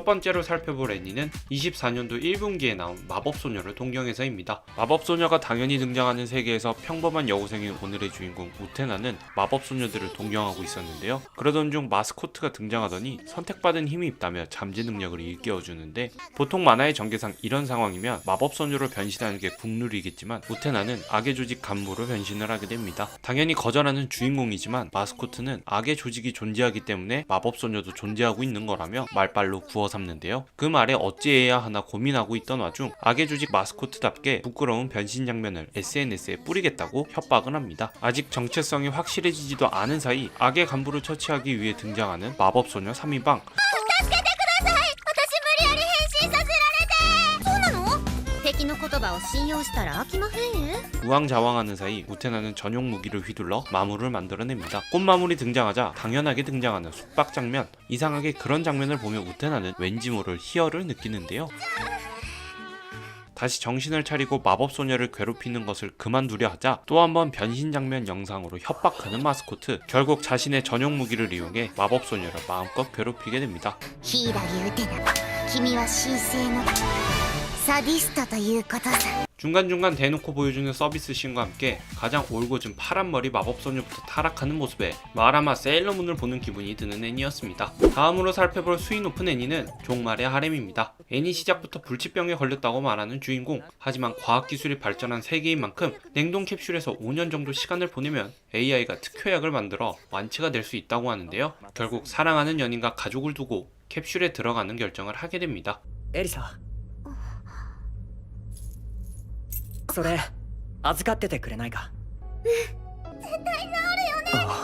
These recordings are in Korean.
첫 번째로 살펴볼 애니는 24년도 1분기에 나온 마법소녀를 동경해서입니다. 마법소녀가 당연히 등장하는 세계에서 평범한 여고생인 오늘의 주인공 우테나는 마법소녀들을 동경하고 있었는데요. 그러던 중 마스코트가 등장하더니 선택받은 힘이 있다며 잠재 능력을 일깨워주는데, 보통 만화의 전개상 이런 상황이면 마법소녀로 변신하는 게 국룰이겠지만 우테나는 악의 조직 간부로 변신을 하게 됩니다. 당연히 거절하는 주인공이지만 마스코트는 악의 조직이 존재하기 때문에 마법소녀도 존재하고 있는 거라며 말빨로 구워 삼는데요. 그 말에 어찌해야 하나 고민하고 있던 와중 악의 조직 마스코트답게 부끄러운 변신 장면을 SNS에 뿌리겠다고 협박을 합니다. 아직 정체성이 확실해지지도 않은 사이 악의 간부를 처치하기 위해 등장하는 마법소녀 3인방. 우왕좌왕하는 사이 우테나는 전용 무기를 휘둘러 마물을 만들어냅니다. 꽃마물이 등장하자 당연하게 등장하는 숙박 장면. 이상하게 그런 장면을 보면 우테나는 왠지 모를 희열을 느끼는데요. 다시 정신을 차리고 마법소녀를 괴롭히는 것을 그만두려 하자 또 한번 변신 장면 영상으로 협박하는 마스코트. 결국 자신의 전용 무기를 이용해 마법소녀를 마음껏 괴롭히게 됩니다. 중간중간 대놓고 보여주는 서비스 씬과 함께 가장 올곧은 파란머리 마법소녀부터 타락하는 모습에 마라마 세일러문을 보는 기분이 드는 애니였습니다. 다음으로 살펴볼 수위 높은 애니는 종말의 하렘입니다. 애니 시작부터 불치병에 걸렸다고 말하는 주인공. 하지만 과학기술이 발전한 세계인 만큼 냉동 캡슐에서 5년 정도 시간을 보내면 AI가 특효약을 만들어 완치가 될 수 있다고 하는데요. 결국 사랑하는 연인과 가족을 두고 캡슐에 들어가는 결정을 하게 됩니다. 에리사, それ預かっててくれないか。絶対治るよね。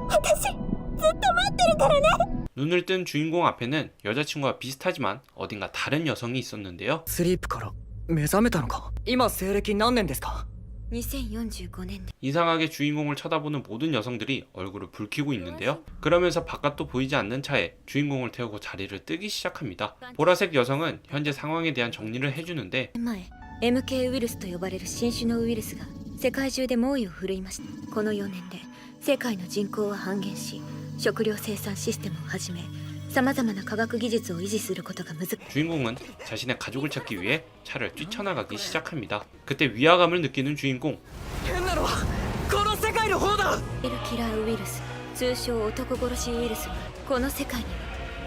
私ずっと待ってるからね。 눈을 뜬 주인공 앞에는 여자친구와 비슷하지만 어딘가 다른 여성이 있었는데요. スリープから目覚めたのか。今西暦何年ですか。 2045年 이상하게 주인공을 쳐다보는 모든 여성들이 얼굴을 붉히고 있는데요. 그러면서 바깥도 보이지 않는 차에 주인공을 태우고 자리를 뜨기 시작합니다. 보라색 여성은 현재 상황에 대한 정리를 해주는데, 前 MK ウイルスと呼ばれる新種のウイルスが世界中で猛威を振るいました。この4年で世界の人口は半減し、食料生産システムをはじめ様々な科学技術を維持することが難しい。 주인공은 자신의 가족을 찾기 위해 차를 뛰쳐나가기 시작합니다. 그때 위화감을 느끼는 주인공. 変なのはこの世界の方だ。エルキラーウイルス、通称男殺しウイルスはこの世界に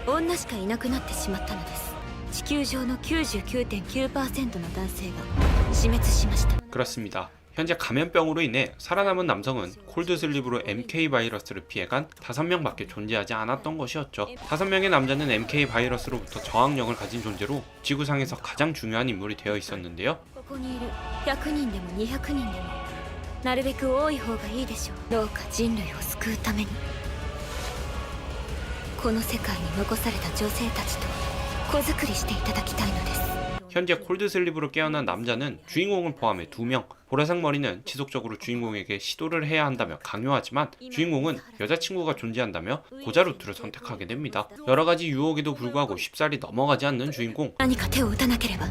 は女しかいなくなってしまったのです。地球上の 99.9% の男性が死滅しました。 그렇습니다. 현재 감염병으로 인해 살아남은 남성은 콜드슬립으로 MK 바이러스를 피해간 5명밖에 존재하지 않았던 것이었죠. 5명의 남자는 MK 바이러스로부터 저항력을 가진 존재로 지구상에서 가장 중요한 인물이 되어 있었는데요. ここにいる100人でも200人でもなるべく多い方がいいでしょう。どうか人類を救うためにこの世界に残された女性たちと子作りしていただきたいのです。 현재 콜드슬립으로 깨어난 남자는 주인공을 포함해 2명. 보라색 머리는 지속적으로 주인공에게 시도를 해야 한다며 강요하지만 주인공은 여자친구가 존재한다며 고자 루트를 선택하게 됩니다. 여러가지 유혹에도 불구하고 쉽사리 넘어가지 않는 주인공. 何か手を打たなければ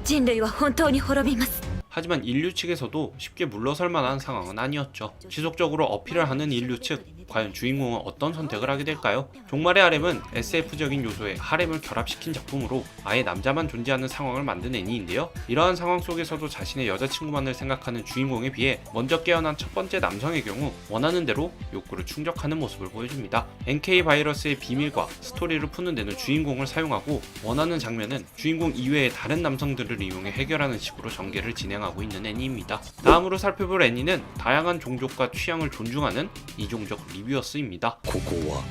人類は本当に滅びます。 하지만 인류 측에서도 쉽게 물러설 만한 상황은 아니었죠. 지속적으로 어필을 하는 인류 측. 과연 주인공은 어떤 선택을 하게 될까요? 종말의 하렘은 SF적인 요소에 하렘을 결합시킨 작품으로 아예 남자만 존재하는 상황을 만든 애니인데요. 이러한 상황 속에서도 자신의 여자친구만을 생각하는 주인공에 비해 먼저 깨어난 첫 번째 남성의 경우 원하는 대로 욕구를 충족하는 모습을 보여줍니다. NK 바이러스의 비밀과 스토리를 푸는 데는 주인공을 사용하고 원하는 장면은 주인공 이외의 다른 남성들을 이용해 해결하는 식으로 전개를 진행하고 있는 애니입니다. 다음으로 살펴볼 애니는 다양한 종족과 취향을 존중하는 이종적 리뷰어스입니다. ここは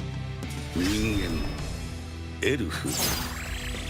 人間エルフ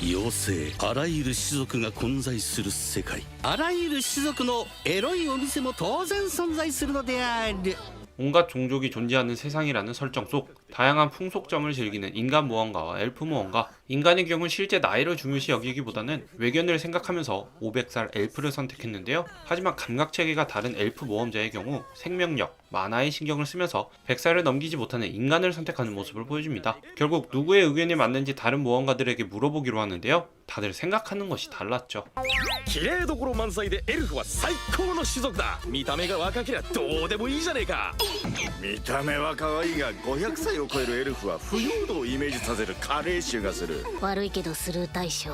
妖精あらゆる種族が混在する世界あらゆる種族のエロいお店も当然存在するのである 온갖 종족이 존재하는 세상이라는 설정 속 다양한 풍속점을 즐기는 인간 모험가와 엘프 모험가. 인간의 경우 실제 나이를 중요시 여기기보다는 외견을 생각하면서 500살 엘프를 선택했는데요. 하지만 감각체계가 다른 엘프 모험자의 경우 생명력, 만화에 신경을 쓰면서 100살을 넘기지 못하는 인간을 선택하는 모습을 보여줍니다. 결국 누구의 의견이 맞는지 다른 모험가들에게 물어보기로 하는데요. 다들 생각하는 것이 달랐죠. 綺麗どころ満載でエルフは最高の種族だ。見た目が若けりゃどうでもいいじゃねえか。見た目は可愛いが500歳を超えるエルフは腐葉土をイメージさせる加齢臭がする。悪いけどスルー対象。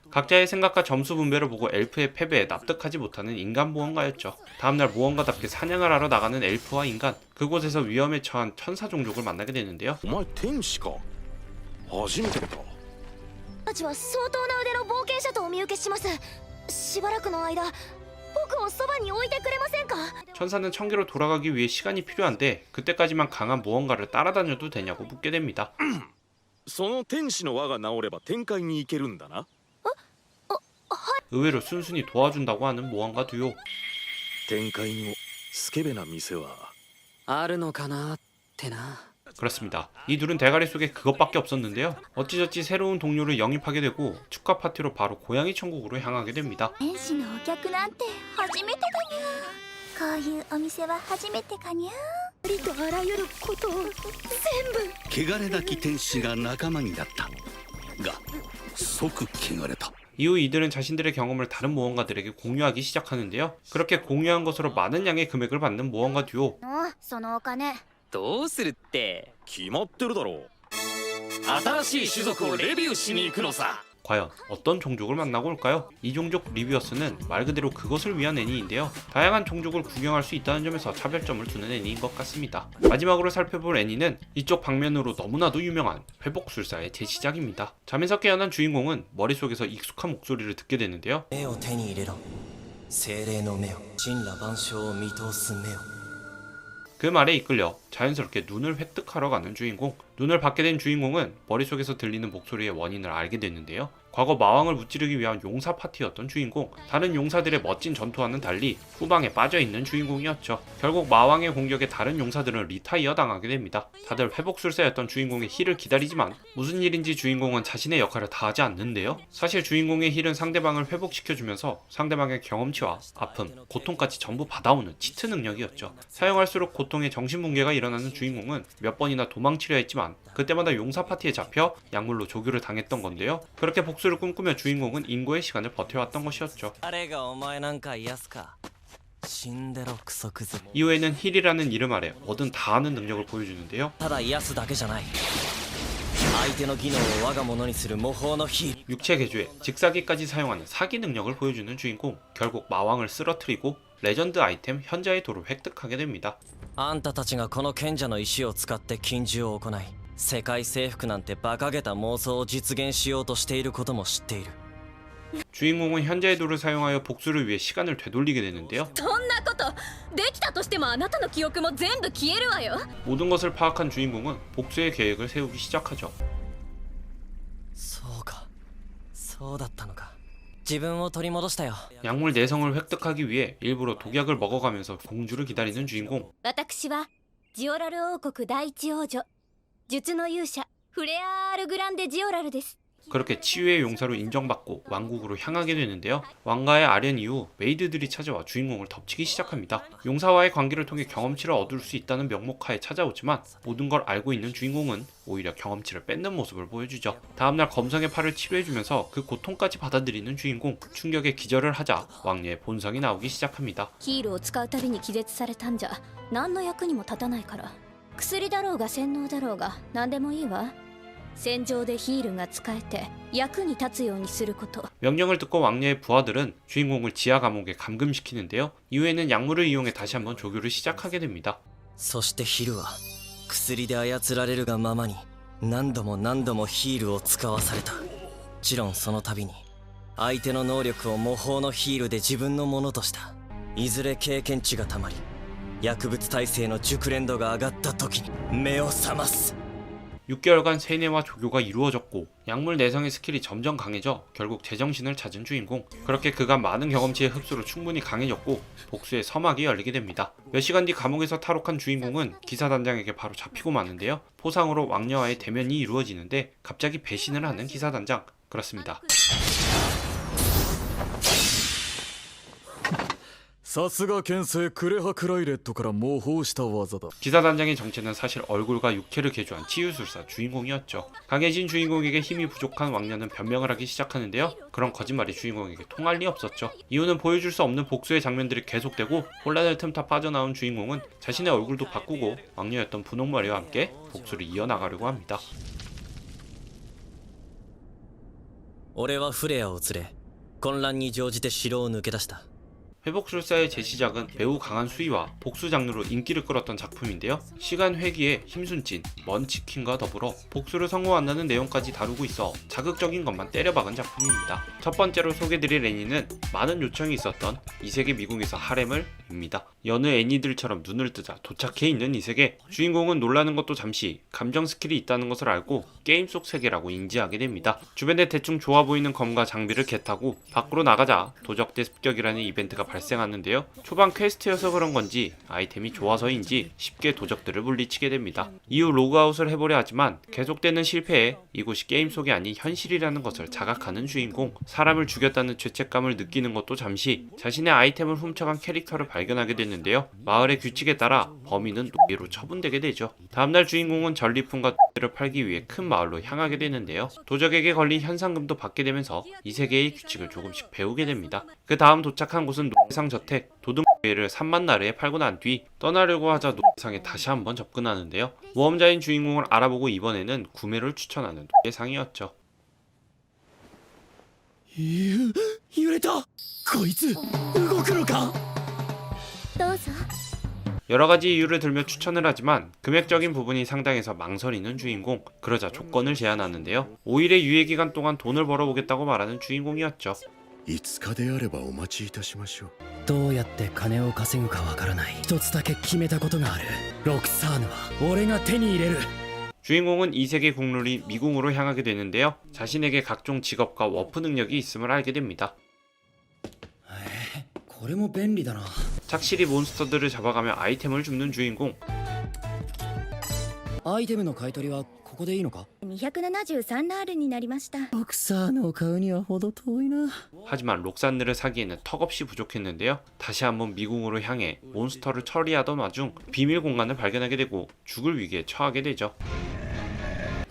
각자의 생각과 점수 분배를 보고 엘프의 패배에 납득하지 못하는 인간 모험가였죠. 다음날 모험가답게 사냥을 하러 나가는 엘프와 인간, 그곳에서 위험에 처한 천사 종족을 만나게 되는데요. お前天使か。初めて見た。たちは相当な腕の冒険者とお見受けします。しばらくの間僕をそばに置いてくれませんか。 천사는 천계로 돌아가기 위해 시간이 필요한데 그때까지만 강한 모험가를 따라다녀도 되냐고 묻게 됩니다. その天使の輪が治れば天界に行けるんだな。 의외로 순순히 도와준다고 하는 모험가 듀오. 天界にもスケベな店は。あるのかなってな。 그렇습니다. 이 둘은 대가리 속에 그것밖에 없었는데요. 어찌저찌 새로운 동료를 영입하게 되고 축하 파티로 바로 고양이 천국으로 향하게 됩니다. 天使のお客なんて初めてだにゃ。こういうお店は初めてかにゃ。ありとあらゆることを全部。汚れなき天使が仲間になったが即汚れた。 이후 이들은 자신들의 경험을 다른 모험가들에게 공유하기 시작하는데요. 그렇게 공유한 것으로 많은 양의 금액을 받는 모험가 듀오. そのお金。どうするって。決まってるだろう。新しい種族をレビューしに行くのさ。 과연 어떤 종족을 만나고 올까요? 이 종족 리뷰어스는 말 그대로 그것을 위한 애니인데요. 다양한 종족을 구경할 수 있다는 점에서 차별점을 두는 애니인 것 같습니다. 마지막으로 살펴볼 애니는 이쪽 방면으로 너무나도 유명한 회복술사의 재시작입니다. 잠에서 깨어난 주인공은 머릿속에서 익숙한 목소리를 듣게 되는데요. 目を手に入れろ精霊の目を神羅万象を見通す目を 그 말에 이끌려 자연스럽게 눈을 획득하러 가는 주인공. 눈을 받게 된 주인공은 머릿속에서 들리는 목소리의 원인을 알게 됐는데요. 과거 마왕을 무찌르기 위한 용사 파티였던 주인공. 다른 용사들의 멋진 전투와는 달리 후방에 빠져있는 주인공이었죠. 결국 마왕의 공격에 다른 용사들은 리타이어 당하게 됩니다. 다들 회복술사였던 주인공의 힐을 기다리지만 무슨 일인지 주인공은 자신의 역할을 다하지 않는데요. 사실 주인공의 힐은 상대방을 회복시켜주면서 상대방의 경험치와 아픔, 고통까지 전부 받아오는 치트 능력이었죠. 사용할수록 고통의 정신붕괴가 일어나는 주인공은 몇 번이나 도망치려 했지만 그때마다 용사 파티에 잡혀 약물로 조교를 당했던 건데요. 그렇게 복수를 꿈꾸며 주인공은 인고의 시간을 버텨왔던 것이었죠. 誰がお前なんか癒すか死んでろクソクズ 이후에는 힐이라는 이름 아래 뭐든 다 하는 능력을 보여주는데요. ただ癒すだけじゃない相手の技能を我が物にする模倣のヒール 육체 개조에 직사기까지 사용하는 사기 능력을 보여주는 주인공. 결국 마왕을 쓰러뜨리고 레전드 아이템 현자의 돌을 획득하게 됩니다. あんたたちがこの賢者の石を使って禁獣を行い世界征服なんて馬鹿げた妄想を実現しようとしていることも知っている 주인공은 현자의 돌을 사용하여 복수를 위해 시간을 되돌리게 되는데요. そんなことできたとしてもあなたの記憶も全部消えるわよ。 모든 것을 파악한 주인공은 복수의 계획을 세우기 시작하죠. そうかそうだったのか自分を取り戻したよ 약물 내성을 획득하기 위해 일부러 독약을 먹어가면서 공주를 기다리는 주인공. 私はジオラル王国第一王女術の勇者フレアール・グランデ・ジオラルです。 그렇게 치유의 용사로 인정받고 왕국으로 향하게 되는데요. 왕가의 아련 이후 메이드들이 찾아와 주인공을 덮치기 시작합니다. 용사와의 관계를 통해 경험치를 얻을 수 있다는 명목하에 찾아오지만 모든 걸 알고 있는 주인공은 오히려 경험치를 뺏는 모습을 보여주죠. 다음날 검성의 팔을 치료해주면서 그 고통까지 받아들이는 주인공. 충격에 기절을 하자 왕녀의 본성이 나오기 시작합니다. ヒールを使うたびに気絶されたんじゃ何の役にも立たないから。薬だろうが洗脳だろうが何でもいいわ。戦場でヒールが使えて役に立つようにすること。 명령을 듣고 왕녀의 부하들은 주인공을 지하 감옥에 감금시키는데요. 이후에는 약물을 이용해 다시 한번 조교를 시작하게 됩니다. そしてヒルは薬で操られるがままに何度も何度もヒールを使わされたもちろんその度に相手の能力を模倣のヒールで自分のものとしたいずれ経験値がたまり薬物耐性の熟練度が上がった時に目を覚ます 6개월간 세뇌와 조교가 이루어졌고 약물 내성의 스킬이 점점 강해져 결국 제정신을 찾은 주인공. 그렇게 그간 많은 경험치의 흡수로 충분히 강해졌고 복수의 서막이 열리게 됩니다. 몇 시간 뒤 감옥에서 탈옥한 주인공은 기사단장에게 바로 잡히고 마는데요. 포상으로 왕녀와의 대면이 이루어지는데 갑자기 배신을 하는 기사단장. 그렇습니다. さすが剣聖クレハクライレットから模倣した技だ。 기사단장의 정체는 사실 얼굴과 육체를 개조한 치유술사 주인공이었죠. 강해진 주인공에게 힘이 부족한 왕녀는 변명을 하기 시작하는데요. 그런 거짓말이 주인공에게 통할 리 없었죠. 이유는 보여줄 수 없는 복수의 장면들이 계속되고 혼란을 틈타 빠져나온 주인공은 자신의 얼굴도 바꾸고 왕녀였던 분홍머리와 함께 복수를 이어나가려고 합니다. 俺はフレアを連れ混乱に乗じて城を抜け出した。 회복술사의 재시작은 매우 강한 수위와 복수 장르로 인기를 끌었던 작품인데요. 시간 회귀에 힘순진, 먼치킨과 더불어 복수를 성공한다는 내용까지 다루고 있어 자극적인 것만 때려박은 작품입니다. 첫 번째로 소개드릴 애니는 많은 요청이 있었던 이세계 미궁에서 하렘을 입니다. 여느 애니들처럼 눈을 뜨자 도착해 있는 이세계, 주인공은 놀라는 것도 잠시 감정 스킬이 있다는 것을 알고 게임 속 세계라고 인지하게 됩니다. 주변에 대충 좋아 보이는 검과 장비를 개타고 밖으로 나가자 도적대 습격이라는 이벤트가 발생하는데요. 초반 퀘스트여서 그런 건지 아이템이 좋아서인지 쉽게 도적들을 물리치게 됩니다. 이후 로그아웃을 해보려 하지만 계속되는 실패에 이곳이 게임 속이 아닌 현실이라는 것을 자각하는 주인공, 사람을 죽였다는 죄책감을 느끼는 것도 잠시 자신의 아이템을 훔쳐간 캐릭터를 발견하게 되는데요. 마을의 규칙에 따라 범인은 노예로 처분되게 되죠. 다음날 주인공은 전리품과 노예를 팔기 위해 큰 마을로 향하게 되는데요. 도적에게 걸린 현상금도 받게 되면서 이 세계의 규칙을 조금씩 배우게 됩니다. 그 다음 도착한 곳은 노예상 저택, 도둑 노예를 3만 나르에 팔고 난 뒤 떠나려고 하자 노예상에 다시 한번 접근하는데요. 모험자인 주인공을 알아보고 이번에는 구매를 추천하는 노예상이었죠. 揺れた。こいつ動くのか。どうぞ。 여러가지 이유를 들며 추천을 하지만 금액적인 부분이 상당해서 망설이는 주인공. 그러자 조건을 제안하는데요. 5일의 유예기간 동안 돈을 벌어보겠다고 말하는 주인공이었죠. 5日であればお待ちいたしましょう。どうやって金を稼ぐかわからない。一つだけ決めたことがある。ロクサーヌは俺が手に入れる。 주인공은 이세계 국룰이 미궁으로 향하게 되는데요. 자신에게 각종 직업과 워프 능력이 있음을 알게 됩니다. これも便利だな。 착실히 몬스터들을 잡아가며 아이템을 줍는 주인공. アイテムの買い取りはここでいいのか。273ラールになりました。ロクサーヌを買うには程遠いな。 하지만 록산느를 사기에는 턱없이 부족했는데요. 다시 한번 미궁으로 향해 몬스터를 처리하던 와중 비밀 공간을 발견하게 되고 죽을 위기에 처하게 되죠.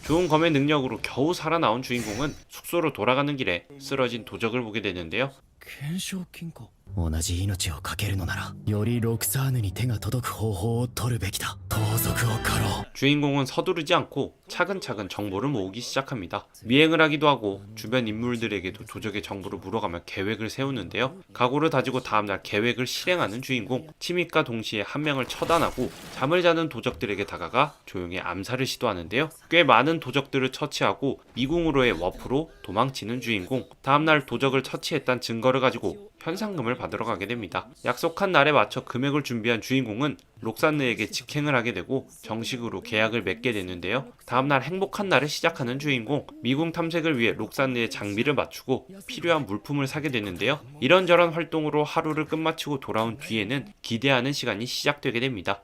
좋은 검의 능력으로 겨우 살아나온 주인공은 숙소로 돌아가는 길에 쓰러진 도적을 보게 되는데요. 懸賞金か。同じ命をかけるのならよりロクサーヌに手が届く方法を取るべきだ。盗賊を狩ろう。 주인공은 서두르지 않고 차근차근 정보를 모으기 시작합니다. 미행을 하기도 하고 주변 인물들에게도 도적의 정보를 물어가며 계획을 세우는데요. 각오를 다지고 다음날 계획을 실행하는 주인공. 침입과 동시에 한 명을 처단하고 잠을 자는 도적들에게 다가가 조용히 암살을 시도하는데요. 꽤 많은 도적들을 처치하고 미궁으로의 워프로 도망치는 주인공. 다음날 도적을 처치했다는 증거를 가지고 현상금을 받으러 가게 됩니다. 약속한 날에 맞춰 금액을 준비한 주인공은 록산느에게 직행을 하게 되고 정식으로 계약을 맺게 되는데요. 다음날 행복한 날을 시작하는 주인공. 미궁 탐색을 위해 록산느의 장비를 맞추고 필요한 물품을 사게 되는데요. 이런저런 활동으로 하루를 끝마치고 돌아온 뒤에는 기대하는 시간이 시작되게 됩니다.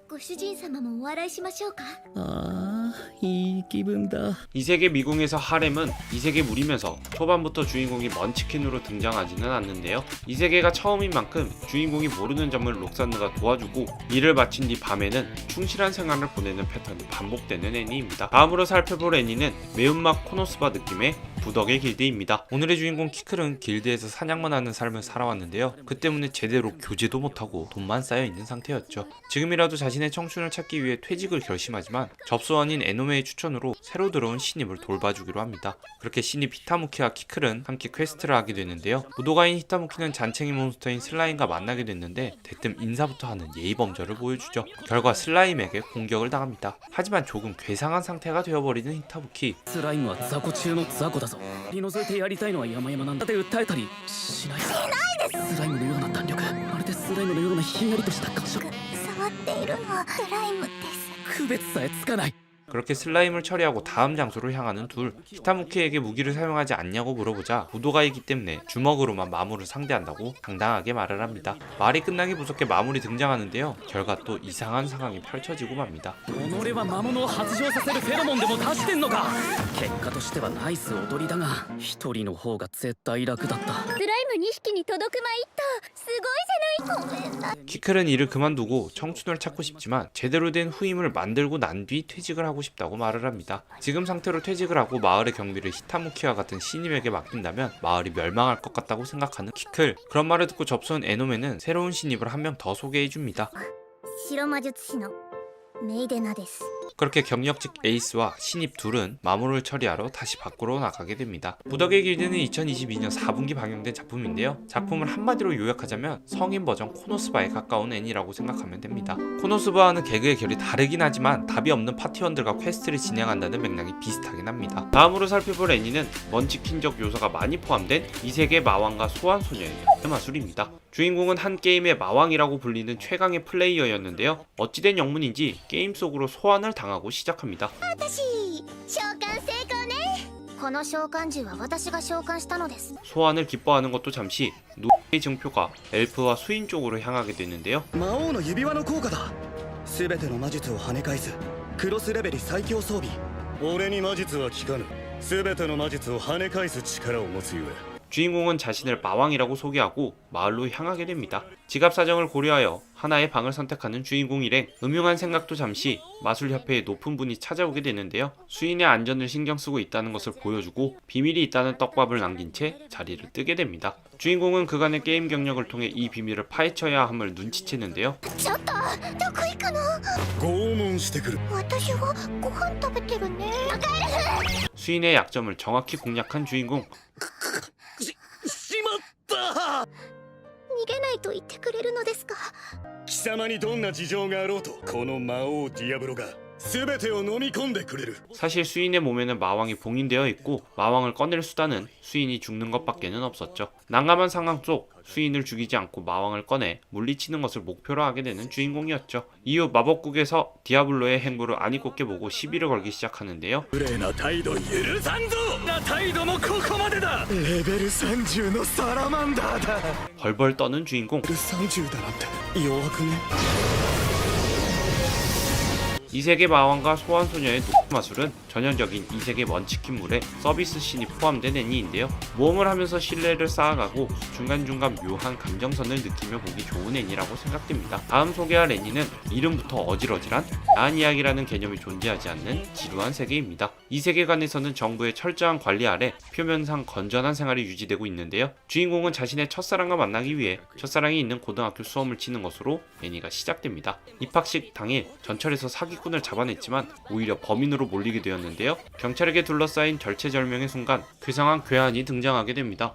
ご主人様もお笑いしましょうか。ああ、いい気分だ。 이세계 미궁에서 하렘은 이세계 물이면서 초반부터 주인공이 먼치킨으로 등장하지는 않는데요. 이세계가 처음인 만큼 주인공이 모르는 점을 록산느가 도와주고 일을 마친 뒤 밤에는 충실한 생활을 보내는 패턴이 반복되는 애니입니다. 다음으로 살펴볼 애니는 매운맛 코노스바 느낌의 부덕의 길드입니다. 오늘의 주인공 키클은 길드에서 사냥만 하는 삶을 살아왔는데요. 그 때문에 제대로 교제도 못하고 돈만 쌓여있는 상태였죠. 지금이라도 자신의 청춘을 찾기 위해 퇴직을 결심하지만 접수원인 에노메의 추천으로 새로 들어온 신입을 돌봐주기로 합니다. 그렇게 신입 히타무키와 키클은 함께 퀘스트를 하게 되는데요. 무도가인 히타무키는 잔챙이 몬스터인 슬라임과 만나게 됐는데 대뜸 인사부터 하는 예의범절을 보여주죠. 결과 슬라임에게 공격을 당합니다. 하지만 조금 괴상한 상태가 되어버리는 히타무키. スライムは雑魚中の雑魚だぞ。取り除いてやりたいのは山々なんだ。で訴えたりしない。しないです。スライムのような弾力、まるでスライムのようなひんやりとした感触。触っているのはスライムです。区別さえつかない。 그렇게 슬라임을 처리하고 다음 장소로 향하는 둘. 히타무키에게 무기를 사용하지 않냐고 물어보자 부도가이기 때문에 주먹으로만 마모를 상대한다고 당당하게 말을 합니다. 말이 끝나기 무섭게 마모리 등장하는데요. 결과 또 이상한 상황이 펼쳐지고 맙니다. 己は魔物を発情させるフェロモンでも出してんのか。結果としてはナイス踊りだが、一人の方が絶対楽だった。スライム2匹に届くまいったすごいじゃない。ごめんな。 키클은 일을 그만두고 청춘을 찾고 싶지만 제대로 된 후임을 만들고 난 뒤 퇴직을 하고 싶다고 말을 합니다. 지금 상태로 퇴직을 하고 마을의 경비를 히타무키와 같은 신입에게 맡긴다면 마을이 멸망할 것 같다고 생각하는 키클. 그런 말을 듣고 접수한 에노메는 새로운 신입을 한 명 더 소개해줍니다. 白魔術師のメイデナです。 그렇게 경력직 에이스와 신입 둘은 마모를 처리하러 다시 밖으로 나가게 됩니다. 무더기의 길드는 2022년 4분기 방영된 작품인데요. 작품을 한마디로 요약하자면 성인 버전 코노스바에 가까운 애니라고 생각하면 됩니다. 코노스바와는 개그의 결이 다르긴 하지만 답이 없는 파티원들과 퀘스트를 진행한다는 맥락이 비슷하긴 합니다. 다음으로 살펴볼 애니는 먼치킨적 요소가 많이 포함된 이세계 마왕과 소환소녀의 마술입니다. 주인공은 한 게임의 마왕이라고 불리는 최강의 플레이어였는데요. 어찌된 영문인지 게임 속으로 소환을 당하고 시작합니다. 私召喚成功ね。この召喚獣は私が召喚したのです。 소환을 기뻐하는 것도 잠시 노의 증표가 엘프와 수인 쪽으로 향하게 되는데요. 魔王の指輪の効果だ。すべての魔術を跳ね返すクロスレベル最強装備。俺に魔術は効かぬ。全ての魔術を跳ね返す力を持つゆえ 주인공은 자신을 마왕이라고 소개하고 마을로 향하게 됩니다. 지갑 사정을 고려하여 하나의 방을 선택하는 주인공 일행. 음흉한 생각도 잠시 마술협회의 높은 분이 찾아오게 되는데요. 수인의 안전을 신경 쓰고 있다는 것을 보여주고 비밀이 있다는 떡밥을 남긴 채 자리를 뜨게 됩니다. 주인공은 그간의 게임 경력을 통해 이 비밀을 파헤쳐야 함을 눈치채는데요. ちょっとどこ行くの。拷問してくる私はご飯食べてるね。 수인의 약점을 정확히 공략한 주인공. しまった逃げないと言ってくれるのですか。貴様にどんな事情があろうとこの魔王ディアブロが全てを飲み込んでくれる 사실 수인의 몸에는 마왕이 봉인되어 있고 마왕을 꺼낼 수단은 수인이 죽는 것밖에는 없었죠. 난감한 상황 속 수인을 죽이지 않고 마왕을 꺼내 물리치는 것을 목표로 하게 되는 주인공이었죠. 이후 마법국에서 디아블로의 행보를 아니 꼽게 보고 시비를 걸기 시작하는데요. 無礼な態度許さんぞな態度もここまでだレベル30のサラマンダーだ。 벌벌 떠는 주인공. 30だなんて弱くね。 이세계 마왕과 소환소녀의 마술은 전형적인 이세계 먼치킨물에 서비스 씬이 포함된 애니인데요. 모험을 하면서 신뢰를 쌓아가고 중간중간 묘한 감정선을 느끼며 보기 좋은 애니라고 생각됩니다. 다음 소개할 애니는 이름부터 어질어질한 야한 이야기라는 개념이 존재하지 않는 지루한 세계입니다. 이 세계관에서는 정부의 철저한 관리 아래 표면상 건전한 생활이 유지되고 있는데요. 주인공은 자신의 첫사랑과 만나기 위해 첫사랑이 있는 고등학교 수험을 치는 것으로 애니가 시작됩니다. 입학식 당일 전철에서 사기꾼을 잡아냈지만 오히려 범인으로 몰리게 되었는데요. 경찰에게 둘러싸인 절체절명의 순간 괴상한 괴한이 등장하게 됩니다.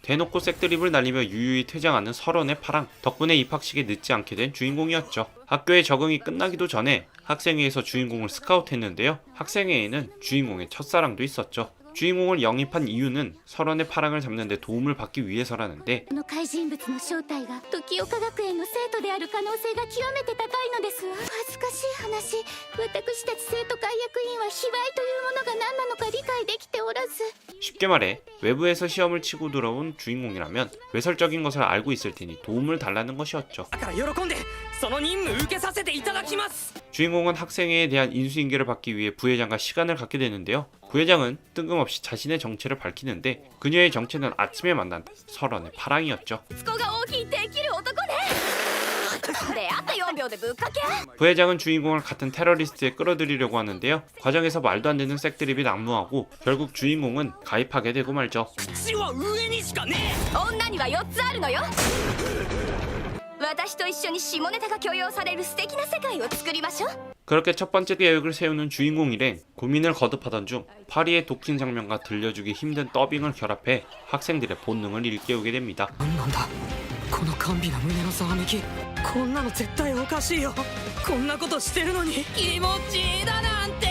대놓고 색드립을 날리며 유유히 퇴장하는 설원의 파랑. 덕분에 입학식에 늦지 않게 된 주인공이었죠. 학교에 적응이 끝나기도 전에 학생회에서 주인공을 스카우트했는데요. 학생회에는 주인공의 첫사랑도 있었죠. 주인공을 영입한 이유는 설원의 파랑을 잡는 데 도움을 받기 위해서라는데 この怪人物の正体が時岡学園の生徒である可能性が極めて高いのですわ。恥ずかしい話、私たち生徒会役員は卑猥というものが何なのか理解できておらず。 쉽게 말해 외부에서 시험을 치고 들어온 주인공이라면 외설적인 것을 알고 있을 테니 도움을 달라는 것이었죠. だから喜んでその任務受けさせていただきます。 주인공은 학생회에 대한 인수인계를 받기 위해 부회장과 시간을 갖게 되는데요. 부회장은 뜬금없이 자신의 정체를 밝히는데 그녀의 정체는 아침에 만난 설원의 파랑이었죠. 都合が大きいできる男ね。出会った4秒でぶっかけ。 부회장은 주인공을 같은 테러리스트에 끌어들이려고 하는데요. 과정에서 말도 안 되는 색드립이 난무하고 결국 주인공은 가입하게 되고 말죠. 血は上にしかねえ。女には4つあるのよ。私と一緒に下ネタが許容される素敵な世界を作りましょう。 그렇게 첫 번째 계획을 세우는 주인공 일행. 고민을 거듭하던 중 파리의 도킹 장면과 들려주기 힘든 더빙을 결합해 학생들의 본능을 일깨우게 됩니다. なんだこの甘美な胸のざわめき。こんなの絶対おかしいよ。こんなことしてるのに気持ちいいだなんて。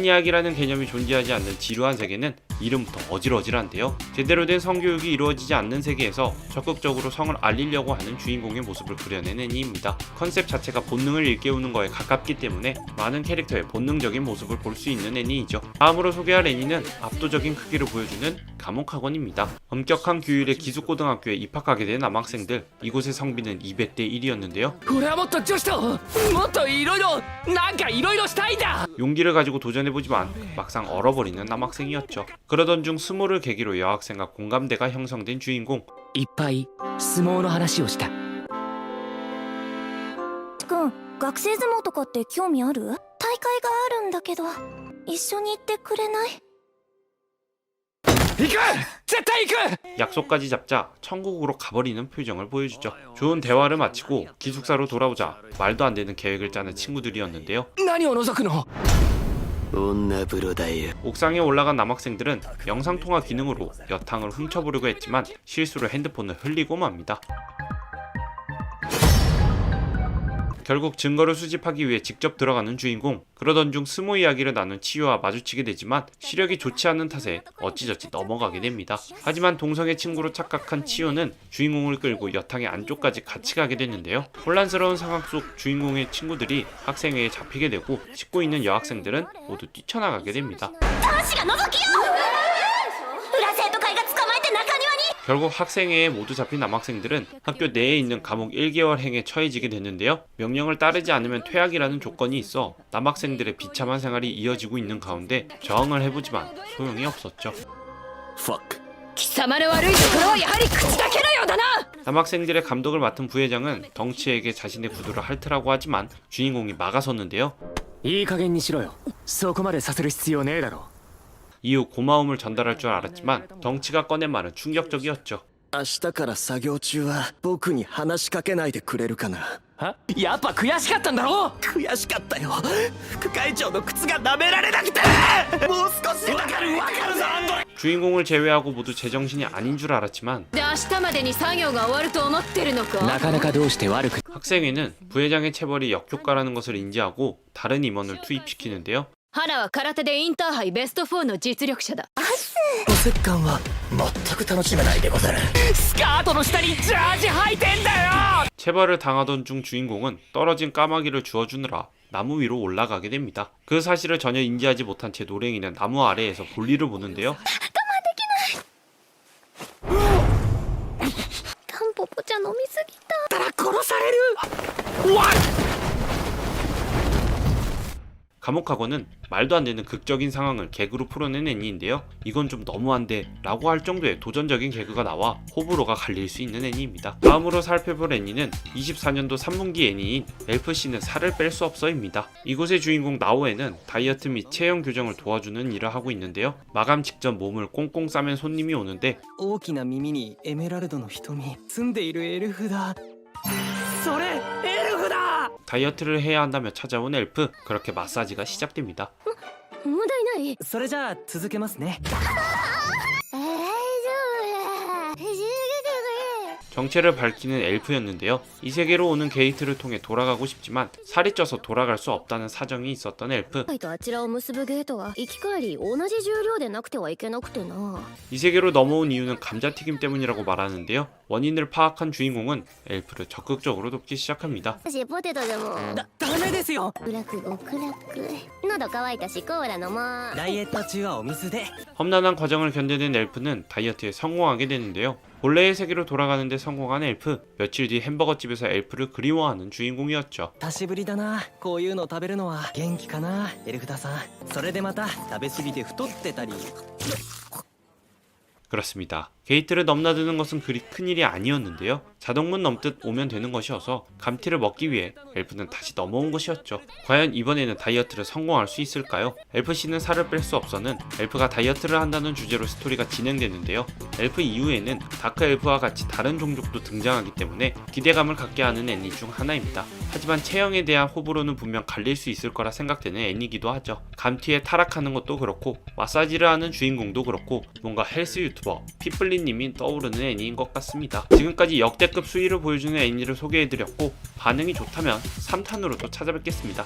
이야기라는 개념이 존재하지 않는 지루한 세계는 이름부터 어질어질한데요. 제대로 된 성교육이 이루어지지 않는 세계에서 적극적으로 성을 알리려고 하는 주인공의 모습을 그려낸 애니입니다. 컨셉 자체가 본능을 일깨우는 거에 가깝기 때문에 많은 캐릭터의 본능적인 모습을 볼 수 있는 애니이죠. 다음으로 소개할 애니는 압도적인 크기를 보여주는 감옥학원입니다. 엄격한 규율의 기숙고등학교에 입학하게 된 남학생들, 이곳의 성비는 200대 1이었는데요. 俺はもっと女子ともっといろいろなんかいろいろしたいんだ 용기를 가지고 도전해보지만 막상 얼어버리는 남학생이었죠. 그러던 중 스모를 계기로 여학생과 공감대가 형성된 주인공. いっぱい相撲の話をした。君、学生相撲とかって興味ある？大会があるんだけど一緒に行ってくれない？ 行く絶対行く 약속까지 잡자 천국으로 가버리는 표정을 보여주죠. 좋은 대화를 마치고 기숙사로 돌아오자 말도 안 되는 계획을 짜는 친구들이었는데요. 何を覗くの 女風呂だよ 옥상에 올라간 남학생들은 영상통화 기능으로 여탕을 훔쳐보려고 했지만 실수로 핸드폰을 흘리고 맙니다. 결국 증거를 수집하기 위해 직접 들어가는 주인공. 그러던 중 스모 이야기를 나눈 치유와 마주치게 되지만 시력이 좋지 않은 탓에 어찌저찌 넘어가게 됩니다. 하지만 동성애 친구로 착각한 치유는 주인공을 끌고 여탕의 안쪽까지 같이 가게 됐는데요. 혼란스러운 상황 속 주인공의 친구들이 학생회에 잡히게 되고 씻고 있는 여학생들은 모두 뛰쳐나가게 됩니다. 男子が覗きよ裏生徒会が捕まえて中庭に 결국 학생회에 모두 잡힌 남학생들은 학교 내에 있는 감옥 1개월 행에 처해지게 됐는데요. 명령을 따르지 않으면 퇴학이라는 조건이 있어 남학생들의 비참한 생활이 이어지고 있는 가운데 저항을 해보지만 소용이 없었죠. Fuck 貴様の悪いところはやはり口だけのようだな 남학생들의 감독을 맡은 부회장은 덩치에게 자신의 구두를 핥으라고 하지만 주인공이 막아섰는데요. いい加減にしろよそこまでさせる必要ねえだろ 이후 고마움을 전달할 줄 알았지만 덩치가 꺼낸 말은 충격적이었죠. 明日から作業中は僕に話しかけないでくれるかな。はやっぱ悔しかったんだろ悔しかったよ。副会長の靴が舐められなくてもう少しでわかるぞアンドレ 주인공을 제외하고 모두 제정신이 아닌 줄 알았지만 で明日までに作業が終わると思ってるのかなかなかどうして悪く 학생회는 부회장의 체벌이 역효과라는 것을 인지하고 다른 임원을 투입시키는데요. 花は空手でインターハイベスト4の実力者だおせっかんは全く楽しめないでござる。スカートの下にジャージ履いてんだよ 체벌을 당하던 중 주인공은 떨어진 까마귀를 주워주느라 나무 위로 올라가게 됩니다. 그 사실을 전혀 인지하지 못한 채 노랭이는 나무 아래에서 볼일을 보는데요. タンポポ茶飲みすぎたたら殺されるわっ 감옥학원은 말도 안 되는 극적인 상황을 개그로 풀어낸 애니인데요. 이건 좀 너무한데 라고 할 정도의 도전적인 개그가 나와 호불호가 갈릴 수 있는 애니입니다. 다음으로 살펴볼 애니는 24년도 3분기 애니인 엘프씨는 살을 뺄 수 없어입니다. 이곳의 주인공 나오에는 다이어트 및 체형 교정을 도와주는 일을 하고 있는데요. 마감 직전 몸을 꽁꽁 싸맨 손님이 오는데 大きな耳にエメラルドの瞳住んでいるエルフだ。それエルフだ 다이어트를 해야 한다며 찾아온 엘프. 그렇게 마사지가 시작됩니다. 問題ないそれじゃあ続けますね。大丈夫정체를 밝히는 엘프였는데요. 이 세계로 오는 게이트를 통해 돌아가고 싶지만 살이 쪄서 돌아갈 수 없다는 사정이 있었던 엘프. とあちらを結ぶゲートは行き帰り同じ重量でなくてはいけなくてな 이 세계로 넘어온 이유는 감자튀김 때문이라고 말하는데요. 원인을 파악한 주인공은 엘프를 적극적으로 돕기 시작합니다. 私ポテトでもダメですよ。クラク極楽喉乾いたしコーラ飲もうダイエット中はお水で。 험난한 과정을 견뎌낸 엘프는 다이어트에 성공하게 되는데요. 본래의 세계로 돌아가는데 성공한 엘프. 며칠 뒤 햄버거집에서 엘프를 그리워하는 주인공이었죠. 久しぶりだな。こういうの食べるのは元気かな、エルフダさん。それでまた食べ過ぎて太ってたり。 그렇습니다. 게이트를 넘나드는 것은 그리 큰일이 아니었는데요. 자동문 넘듯 오면 되는 것이어서 감튀를 먹기 위해 엘프는 다시 넘어온 것이었죠. 과연 이번에는 다이어트를 성공할 수 있을까요? 엘프씨는 살을 뺄 수 없어는 엘프가 다이어트를 한다는 주제로 스토리가 진행되는데요. 엘프 이후에는 다크 엘프와 같이 다른 종족도 등장하기 때문에 기대감을 갖게 하는 애니 중 하나입니다. 하지만 체형에 대한 호불호는 분명 갈릴 수 있을 거라 생각되는 애니기도 하죠. 감튀에 타락하는 것도 그렇고 마사지를 하는 주인공도 그렇고 뭔가 헬스 유튜버 피플리님이 떠오르는 애니인 것 같습니다. 지금까지 역대급 수위를 보여주는 애니를 소개해드렸고 반응이 좋다면 3탄으로도 찾아뵙겠습니다.